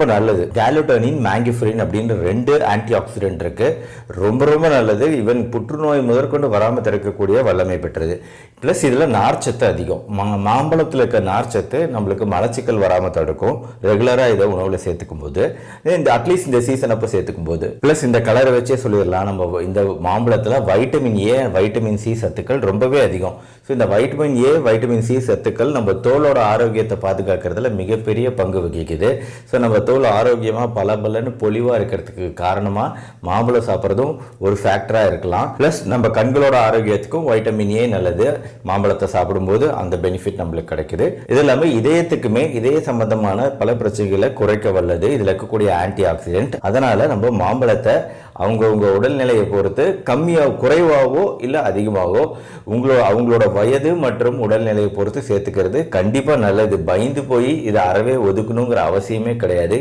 ரொம்ப நல்லது. கேலோட்டனின், மேங்கிஃபெரின் அப்படின்ற 2 ஆன்டி ஆக்சிடென்ட் இருக்கு. ரொம்ப ரொம்ப நல்லது. ஈவன் புற்றுநோய் முதற்கொண்டு வராமல் தடுக்கக்கூடிய வல்லமை பெற்றது. ப்ளஸ் இதில் நார்ச்சத்து அதிகம். மாம்பழத்தில் இருக்க நார்ச்சத்து நம்மளுக்கு மலச்சிக்கல் வராமல் தடுக்கும். ரெகுலராக இதை உணவில் சேர்த்துக்கும் போது, இந்த அட்லீஸ்ட் இந்த சீசன் அப்போ சேர்த்துக்கும் போது, ப்ளஸ் இந்த கலரை வச்சே சொல்லிடலாம், நம்ம இந்த மாம்பழத்தில் வைட்டமின் ஏ, வைட்டமின் சி சத்துக்கள் ரொம்பவே அதிகம். ஸோ இந்த வைட்டமின் ஏ, வைட்டமின் சி சத்துக்கள் நம்ம தோலோட ஆரோக்கியத்தை பாதுகாக்கிறதுல மிகப்பெரிய பங்கு வகிக்குது. ஸோ நம்ம தோல் ஆரோக்கியமாக பலன்னு பொலிவாக இருக்கிறதுக்கு காரணமாக மாம்பழம் சாப்பிட்றதும் ஒரு ஃபேக்டராக இருக்கலாம். ப்ளஸ் நம்ம கண்களோட ஆரோக்கியத்துக்கும் வைட்டமின் ஏ நல்லது. மாம்பழத்தை சாப்பிடும்போது அந்த பெனிஃபிட் நம்மளுக்கு கிடைக்குது. இது இல்லாமல் இதயத்துக்குமே, இதய சம்பந்தமான பல பிரச்சனைகளை குறைக்க வல்லது இதில் இருக்கக்கூடிய ஆன்டி ஆக்சிடென்ட். அதனால நம்ம மாம்பழத்தை அவங்கவுங்க உடல்நிலையை பொறுத்து குறைவாகவோ இல்லை அதிகமாகவோ அவங்களோட வயது மற்றும் உடல்நிலையை பொறுத்து சேர்த்துக்கிறது கண்டிப்பாக நல்லது. பயந்து போய் இதை அறவே ஒதுக்கணுங்கிற அவசியமே கிடையாது.